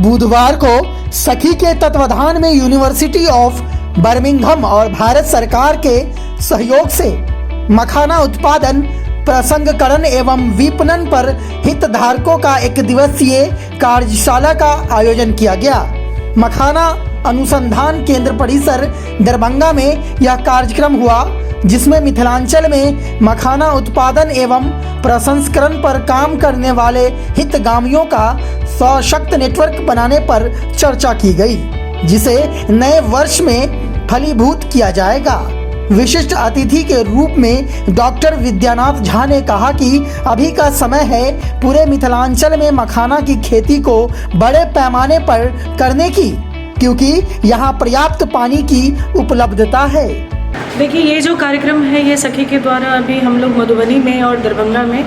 बुधवार को सखी के तत्वाधान में यूनिवर्सिटी ऑफ बर्मिंघम और भारत सरकार के सहयोग से मखाना उत्पादन, प्रसंस्करण एवं विपणन पर हितधारकों का एक दिवसीय कार्यशाला का आयोजन किया गया। मखाना अनुसंधान केंद्र परिसर दरभंगा में यह कार्यक्रम हुआ, जिसमें मिथिलांचल में मखाना उत्पादन एवं प्रसंस्करण पर काम करने वाले हितगामियों का सशक्त नेटवर्क बनाने पर चर्चा की गई, जिसे नए वर्ष में फलीभूत किया जाएगा। विशिष्ट अतिथि के रूप में डॉक्टर विद्यानाथ झा ने कहा कि अभी का समय है पूरे मिथिलांचल में मखाना की खेती को बड़े पैमाने पर करने की, क्योंकि यहाँ पर्याप्त पानी की उपलब्धता है। देखिए, ये जो कार्यक्रम है ये सखी के द्वारा अभी हम लोग मधुबनी में और दरभंगा में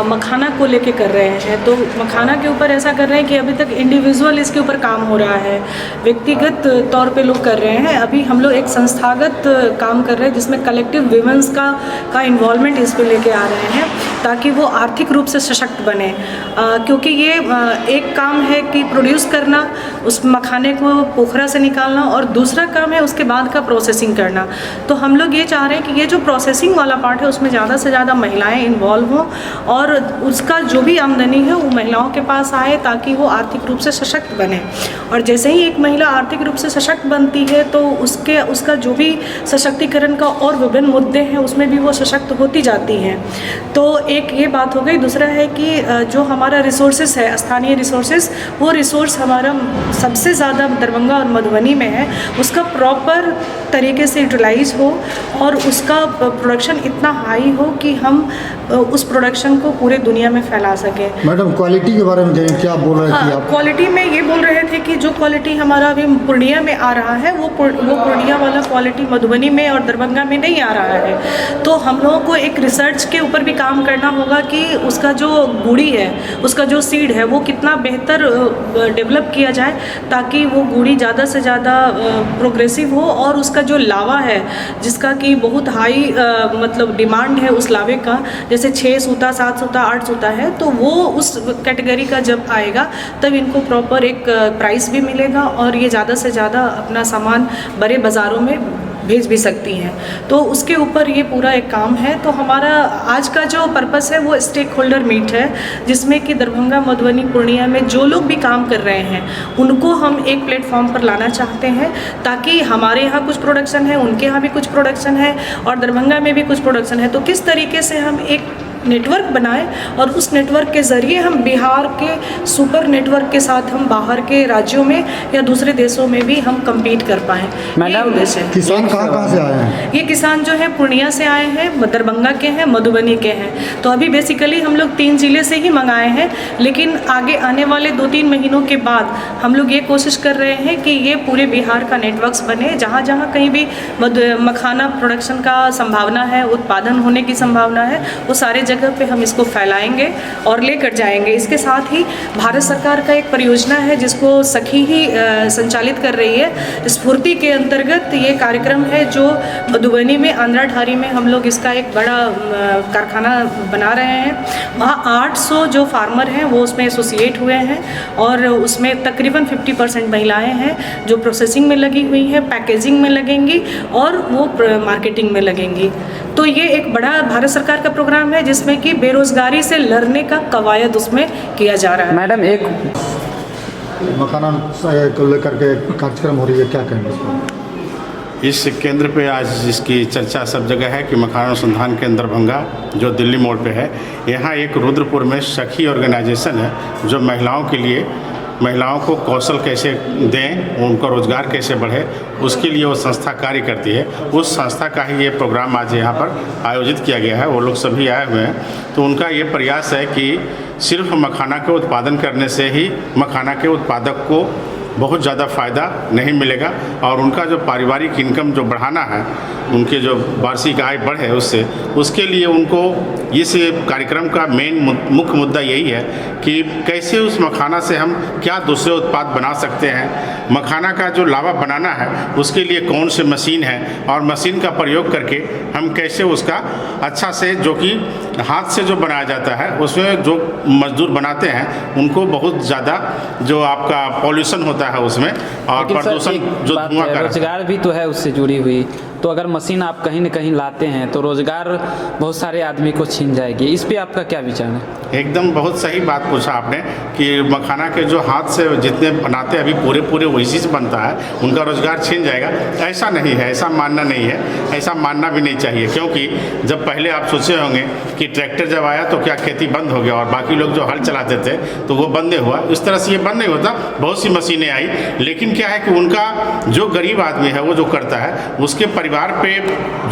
मखाना को लेके कर रहे हैं। तो मखाना के ऊपर ऐसा कर रहे हैं कि अभी तक इंडिविजुअल इसके ऊपर काम हो रहा है, व्यक्तिगत तौर पे लोग कर रहे हैं। अभी हम लोग एक संस्थागत काम कर रहे हैं जिसमें कलेक्टिव विमेंस का इन्वॉल्वमेंट इस पे लेके आ रहे हैं ताकि वो आर्थिक रूप से सशक्त बने। क्योंकि ये एक काम है कि प्रोड्यूस करना, उस मखाने को पोखरा से निकालना, और दूसरा काम है उसके बाद का प्रोसेसिंग करना। तो हम लोग ये चाह रहे हैं कि ये जो प्रोसेसिंग वाला पार्ट है उसमें ज़्यादा से ज़्यादा महिलाएं इन्वॉल्व हों और उसका जो भी आमदनी है वो महिलाओं के पास आए ताकि वो आर्थिक रूप से सशक्त बने। और जैसे ही एक महिला आर्थिक रूप से सशक्त बनती है तो उसका जो भी सशक्तिकरण का और विभिन्न मुद्दे हैं उसमें भी वो सशक्त होती जाती हैं। तो एक ये बात हो गई। दूसरा है कि जो हमारा रिसोर्सेस है, स्थानीय रिसोर्सेस, वो रिसोर्स हमारा सबसे ज़्यादा दरभंगा और मधुबनी में है, उसका प्रॉपर तरीके से यूटिलाइज हो और उसका प्रोडक्शन इतना हाई हो कि हम उस प्रोडक्शन को पूरे दुनिया में फैला सकें। मैडम, क्वालिटी के बारे में क्या बोल रहे थे आप? क्वालिटी में ये बोल रहे थे कि जो क्वालिटी हमारा अभी पूर्णिया में आ रहा है वो पूर्णिया वाला क्वालिटी मधुबनी में और दरभंगा में नहीं आ रहा है। तो हम लोगों को एक रिसर्च के ऊपर भी काम करना होगा कि उसका जो गुड़ी है, उसका जो सीड है, वो कितना बेहतर डेवलप किया जाए ताकि वो गुड़ी ज़्यादा से ज़्यादा प्रोग्रेसिव हो और उसका जो लावा है जिसका कि बहुत हाई मतलब डिमांड है उस लावे का, जैसे 6 सूता, 7 सूता, 8 सूता है, तो वो उस कैटेगरी का जब आएगा तब इनको प्रॉपर एक प्राइस भी मिलेगा और ये ज़्यादा से ज़्यादा अपना सामान बड़े बाज़ारों में भेज भी सकती हैं। तो उसके ऊपर ये पूरा एक काम है। तो हमारा आज का जो पर्पस है वो स्टेक होल्डर मीट है, जिसमें कि दरभंगा, मधुबनी, पूर्णिया में जो लोग भी काम कर रहे हैं उनको हम एक प्लेटफॉर्म पर लाना चाहते हैं ताकि हमारे यहाँ कुछ प्रोडक्शन है, उनके यहाँ भी कुछ प्रोडक्शन है और दरभंगा में भी कुछ प्रोडक्शन है। तो किस तरीके से हम एक नेटवर्क बनाएं और उस नेटवर्क के ज़रिए हम बिहार के सुपर नेटवर्क के साथ हम बाहर के राज्यों में या दूसरे देशों में भी हम कम्पीट कर पाएँ। मैडम, किसान कहाँ से आए हैं? ये किसान जो है पूर्णिया से आए हैं, दरभंगा के हैं, मधुबनी के हैं। तो अभी बेसिकली हम लोग 3 ज़िले से ही मंगाए हैं, लेकिन आगे आने वाले 2-3 महीनों के बाद हम लोग ये कोशिश कर रहे हैं कि ये पूरे बिहार का नेटवर्क्स बने। जहाँ जहाँ कहीं भी मखाना प्रोडक्शन का संभावना है, उत्पादन होने की संभावना है, वो सारे जगह पे हम इसको फैलाएंगे और लेकर जाएंगे। इसके साथ ही भारत सरकार का एक परियोजना है जिसको सखी ही संचालित कर रही है। स्फूर्ति के अंतर्गत ये कार्यक्रम है जो मधुबनी में आंध्रा ढारी में हम लोग इसका एक बड़ा कारखाना बना रहे हैं। वहाँ 800 जो फार्मर हैं वो उसमें एसोसिएट हुए हैं और उसमें तकरीबन 50% महिलाएं हैं जो प्रोसेसिंग में लगी हुई हैं, पैकेजिंग में लगेंगी और वो मार्केटिंग में लगेंगी। तो ये एक बड़ा भारत सरकार का प्रोग्राम है जिसमें कि बेरोजगारी से लड़ने का कवायद उसमें किया जा रहा है। मैडम, एक मखाना को लेकर के कार्यक्रम हो रही है, क्या कहेंगे? इस केंद्र पे आज इसकी चर्चा सब जगह है कि मखाना अनुसंधान केंद्र दरभंगा जो दिल्ली मोड़ पे है, यहाँ एक रुद्रपुर में सखी ऑर्गेनाइजेशन है जो महिलाओं के लिए, महिलाओं को कौशल कैसे दें, उनका रोज़गार कैसे बढ़े, उसके लिए वो संस्था कार्य करती है। उस संस्था का ही ये प्रोग्राम आज यहाँ पर आयोजित किया गया है। वो लोग सभी आए हुए हैं। तो उनका ये प्रयास है कि सिर्फ मखाना के उत्पादन करने से ही मखाना के उत्पादक को बहुत ज़्यादा फ़ायदा नहीं मिलेगा और उनका जो पारिवारिक इनकम जो बढ़ाना है, उनके जो वार्षिक आय बढ़े उसके लिए उनको इस कार्यक्रम का मेन मुख्य मुद्दा यही है कि कैसे उस मखाना से हम क्या दूसरे उत्पाद बना सकते हैं, मखाना का जो लावा बनाना है उसके लिए कौन से मशीन है और मशीन का प्रयोग करके हम कैसे उसका अच्छा से, जो कि हाथ से जो बनाया जाता है उसमें जो मजदूर बनाते हैं उनको बहुत ज़्यादा जो आपका पॉल्यूशन होता है उसमें और प्रदूषण जो धुआं का रोजगार भी तो है उससे जुड़ी हुई। तो अगर मशीन आप कहीं न कहीं लाते हैं तो रोजगार बहुत सारे आदमी को छीन जाएगी। इस पे आपका क्या विचार है? एकदम बहुत सही बात पूछा आपने कि मखाना के जो हाथ से जितने बनाते हैं अभी पूरे वैसी से बनता है, उनका रोजगार छीन जाएगा। ऐसा नहीं है, ऐसा मानना नहीं है, ऐसा मानना भी नहीं चाहिए। क्योंकि जब पहले आप सोचे होंगे कि ट्रैक्टर जब आया तो क्या खेती बंद हो गया और बाकी लोग जो हल चलाते थे तो वो बंद नहीं हुआ। इस तरह से ये बंद नहीं होता, बहुत सी मशीनें आई, लेकिन क्या है कि उनका जो गरीब आदमी है वो जो करता है उसके परिवार पे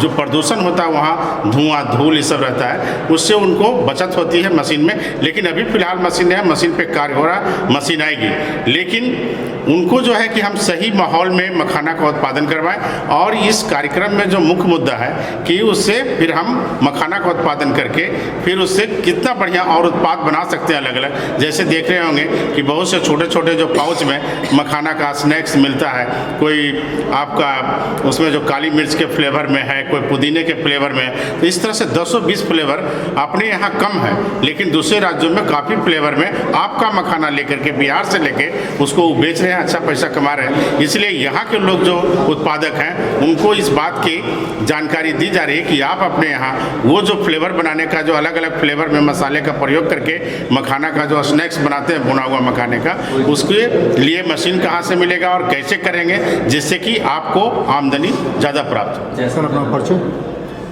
जो प्रदूषण होता है, वहाँ धुआं धूल ये सब रहता है, उससे उनको बचत होती है मशीन में। लेकिन अभी फ़िलहाल मशीन है, मशीन पे कार्य हो रहा, मशीन आएगी। लेकिन उनको जो है कि हम सही माहौल में मखाना का उत्पादन करवाएं और इस कार्यक्रम में जो मुख्य मुद्दा है कि उससे फिर हम मखाना का उत्पादन करके फिर उससे कितना बढ़िया और उत्पाद बना सकते हैं अलग अलग। जैसे देख रहे होंगे कि बहुत से छोटे छोटे जो पाउच में मखाना का स्नैक्स मिलता है, कोई आपका उसमें जो काली मिर्च के फ्लेवर में है, कोई पुदीने के फ्लेवर में है। तो इस तरह से 220 फ्लेवर अपने यहाँ कम है, लेकिन दूसरे राज्यों में काफ़ी फ्लेवर में आपका मखाना लेकर के बिहार से लेके उसको बेच रहे हैं, अच्छा पैसा कमा रहे हैं। इसलिए यहाँ के लोग जो उत्पादक हैं उनको इस बात की जानकारी दी जा रही है कि आप अपने यहाँ वो जो फ्लेवर बनाने का, जो अलग अलग फ्लेवर में मसाले का प्रयोग करके मखाना का जो स्नैक्स बनाते हैं बुना हुआ मखाने का, उसके लिए मशीन कहाँ से मिलेगा और कैसे करेंगे जिससे कि आपको आमदनी ज़्यादा प्राप्त हो। सर अपना परिचय?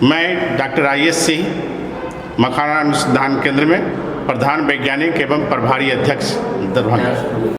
मैं डॉक्टर IS सिंह, मखाना अनुसंधान केंद्र में प्रधान वैज्ञानिक एवं प्रभारी अध्यक्ष दरभंगा।